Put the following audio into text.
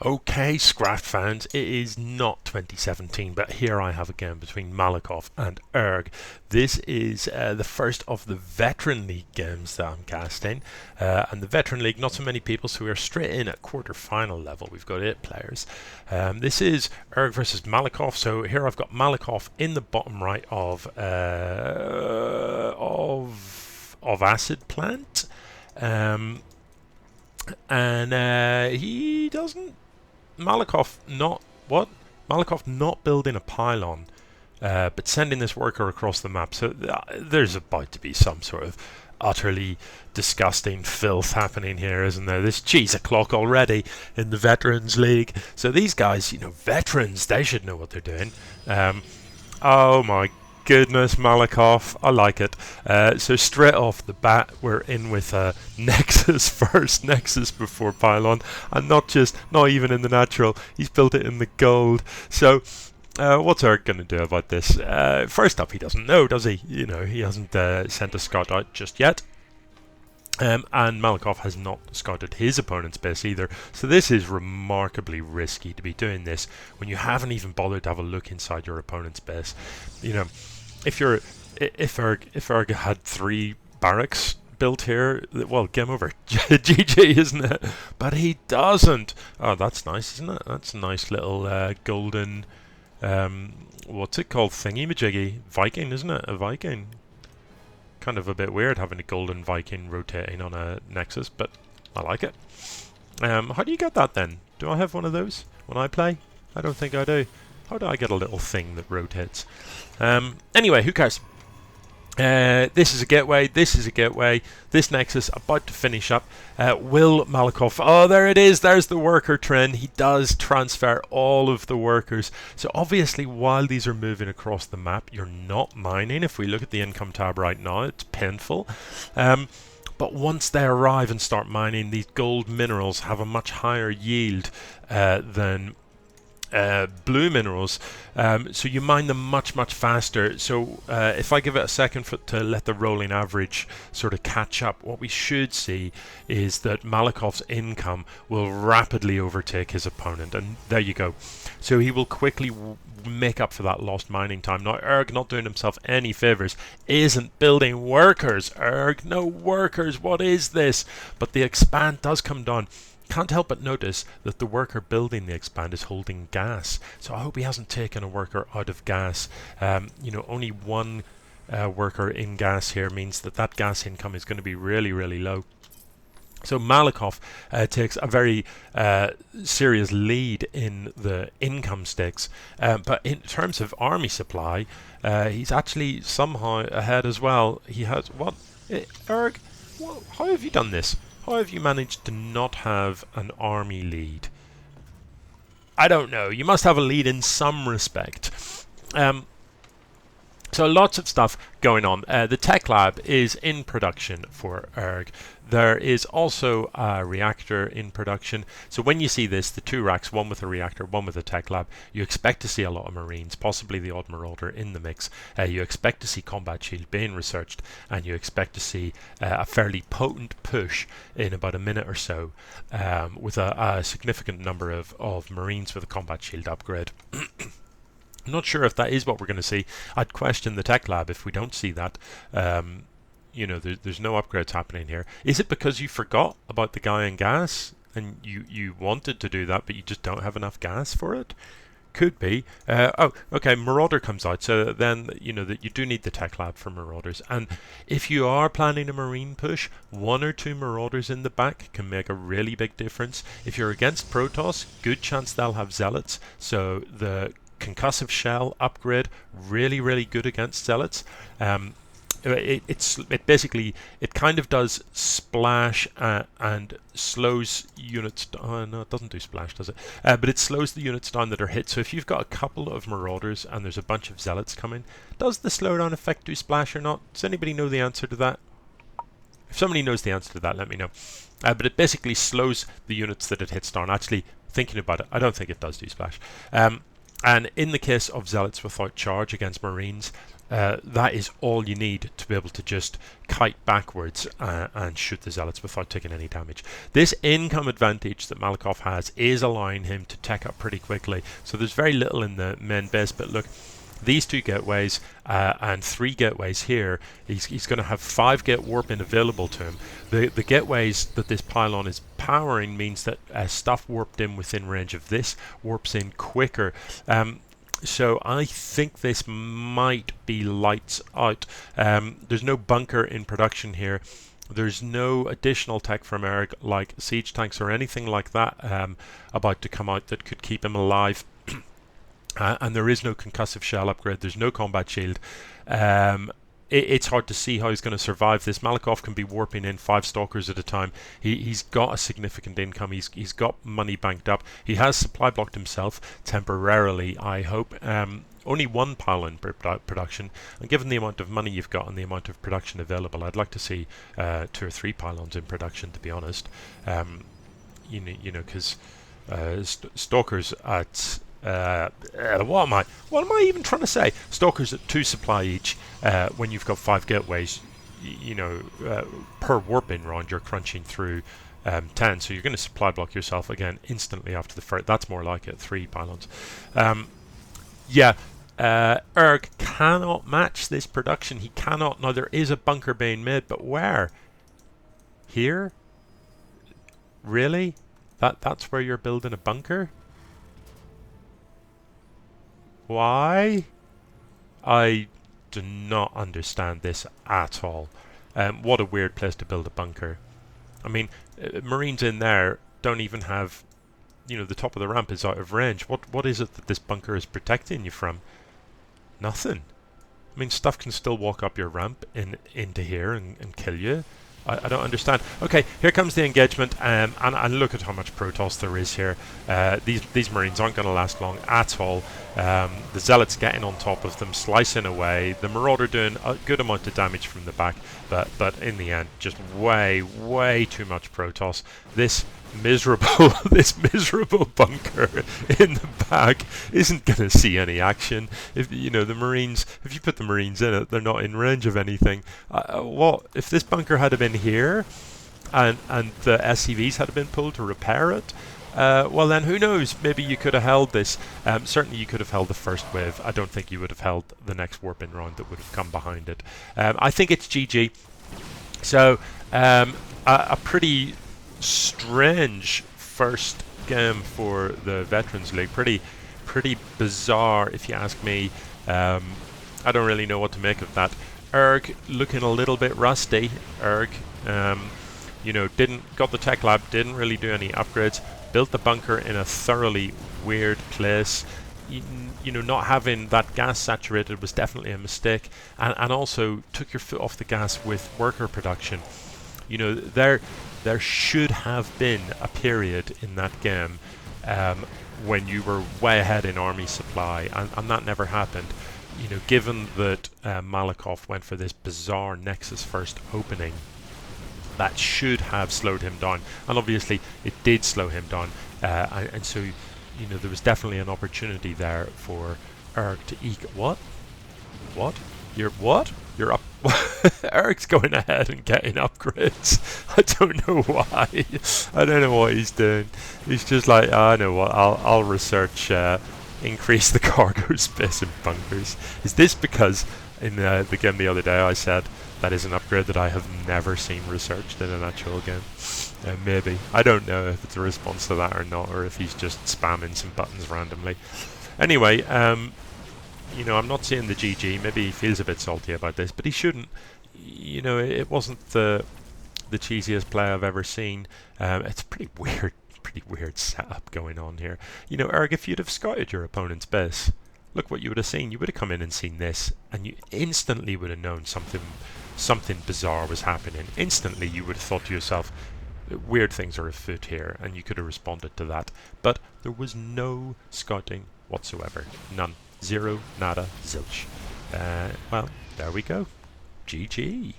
Okay, Scraft fans, it is not 2017, but here I have a game between Malcof and Erg. This is the first of the Veteran League games that I'm casting. And the Veteran League, not so many people, so we're straight in at quarter-final level. We've got 8 players. This is Erg versus Malcof, so here I've got Malcof in the bottom right of Acid Plant. And he doesn't. Malcof not building a pylon, but sending this worker across the map. So there's about to be some sort of utterly disgusting filth happening here, isn't there? This cheese o'clock already in the Veterans League. So these guys, veterans, they should know what they're doing. Oh my goodness, Malcof, I like it. So straight off the bat, we're in with Nexus first, Nexus before Pylon, and not even in the natural, he's built it in the gold. So what's Eric going to do about this? First up, he doesn't know, does he? He hasn't sent a scout out just yet. And Malcof has not scouted his opponent's base either, so this is remarkably risky to be doing this when you haven't even bothered to have a look inside your opponent's base. If Erg had 3 barracks built here, well, game over. GG, isn't it? But he doesn't. Oh, that's nice, isn't it? That's a nice little golden, what's it called? Thingy-majiggy. Viking, isn't it? A Viking. Kind of a bit weird having a golden Viking rotating on a Nexus, but I like it. How do you get that then? Do I have one of those when I play? I don't think I do. How do I get a little thing that rotates? Anyway, who cares? This is a gateway. This is a gateway. This Nexus about to finish up. Will Malcof? Oh, there it is. There's the worker trend. He does transfer all of the workers. So obviously, while these are moving across the map, you're not mining. If we look at the income tab right now, it's painful. But once they arrive and start mining, these gold minerals have a much higher yield than blue minerals, so you mine them much faster. So if I give it a second to let the rolling average sort of catch up, what we should see is that Malakof's income will rapidly overtake his opponent, and there you go. So he will quickly make up for that lost mining time. Now Erg, not doing himself any favors, isn't building workers. Erg, no workers, what is this? But the expand does come down. Can't help but notice that the worker building the expand is holding gas. So I hope he hasn't taken a worker out of gas. Only one worker in gas here means that gas income is going to be really low. So Malcof takes a very serious lead in the income stakes, but in terms of army supply, he's actually somehow ahead as well. He has what? Erg, how have you done this? How have you managed to not have an army lead? I don't know. You must have a lead in some respect. So lots of stuff going on. The tech lab is in production for Erg. There is also a reactor in production. So when you see this, the 2 racks, one with a reactor, one with a tech lab, you expect to see a lot of Marines, possibly the odd Marauder in the mix. You expect to see combat shield being researched, and you expect to see a fairly potent push in about a minute or so, with a significant number of Marines with a combat shield upgrade. I'm not sure if that is what we're going to see. I'd question the tech lab if we don't see that. There's no upgrades happening here. Is it because you forgot about the guy in gas and you wanted to do that, but you just don't have enough gas for it? Could be. Okay, Marauder comes out, so then that you do need the tech lab for Marauders. And if you are planning a Marine push, 1 or 2 Marauders in the back can make a really big difference. If you're against Protoss, good chance they'll have Zealots, so the concussive shell upgrade really good against Zealots. It basically kind of does splash and slows units down. No, it doesn't do splash, does it? But it slows the units down that are hit. So if you've got a couple of Marauders and there's a bunch of Zealots coming, does the slowdown effect do splash or not? Does anybody know the answer to that? If somebody knows the answer to that, let me know. But it basically slows the units that it hits down. Actually, thinking about it, I don't think it does do splash. And in the case of Zealots without charge against Marines, that is all you need to be able to just kite backwards and shoot the zealots without taking any damage. This income advantage that Malcof has is allowing him to tech up pretty quickly. So there's very little in the main base, but look, these 2 gateways and 3 gateways here, he's going to have 5 gate warping available to him. The gateways that this pylon is powering means that stuff warped in within range of this warps in quicker. So I think this might be lights out. There's no bunker in production here. There's no additional tech from Eric like siege tanks or anything like that about to come out that could keep him alive. And there is no concussive shell upgrade. There's no combat shield. It's hard to see how he's going to survive this. Malcof can be warping in 5 stalkers at a time. He's got a significant income. He's got money banked up. He has supply blocked himself temporarily, I hope. Only 1 pylon per production, and given the amount of money you've got and the amount of production available, I'd like to see 2 or 3 pylons in production, to be honest. Because stalkers at what am I even trying to say? Stalkers at 2 supply each. When you've got 5 gateways, per warping round, you're crunching through 10. So you're going to supply block yourself again instantly after the first. That's more like it. 3 pylons. Erg cannot match this production. He cannot. Now there is a bunker being made, but where? Here? Really? That's where you're building a bunker? Why? I do not understand this at all. What a weird place to build a bunker. I mean, Marines in there don't even have, the top of the ramp is out of range. What is it that this bunker is protecting you from? Nothing. I mean, stuff can still walk up your ramp into here and kill you. I don't understand. Okay, here comes the engagement, and look at how much Protoss there is here. These Marines aren't going to last long at all. The Zealots getting on top of them, slicing away. The Marauder doing a good amount of damage from the back, but in the end, just way too much Protoss. This miserable bunker in the back isn't going to see any action. If the Marines, if you put the Marines in it, they're not in range of anything. What if this bunker had been here, and the SCVs had been pulled to repair it? Well then, who knows? Maybe you could have held this. Certainly you could have held the first wave. I don't think you would have held the next warping round that would have come behind it. I think it's GG. So a pretty strange first game for the Veterans League. Pretty bizarre, if you ask me. I don't really know what to make of that. Erg looking a little bit rusty. Erg, got the tech lab, didn't really do any upgrades. Built the bunker in a thoroughly weird place. Not having that gas saturated was definitely a mistake, and also took your foot off the gas with worker production. There should have been a period in that game when you were way ahead in army supply, and that never happened. Given that Malcof went for this bizarre Nexus first opening, that should have slowed him down, and obviously it did slow him down, and so there was definitely an opportunity there for Erg to eke. What? You're up. Eric's going ahead and getting upgrades. I don't know why. I don't know what he's doing. He's just like, I know what. I'll research. Increase the cargo space in bunkers. Is this because in the game the other day I said that is an upgrade that I have never seen researched in an actual game? Maybe. I don't know if it's a response to that or not, or if he's just spamming some buttons randomly. Anyway, I'm not seeing the GG. Maybe he feels a bit salty about this, but he shouldn't. It wasn't the cheesiest play I've ever seen. It's pretty weird setup going on here. Erg, if you'd have scouted your opponent's base, look what you would have seen. You would have come in and seen this, and you instantly would have known something bizarre was happening. Instantly, you would have thought to yourself, weird things are afoot here, and you could have responded to that. But there was no scouting whatsoever. None. Zero, nada, zilch. Well, there we go. GG.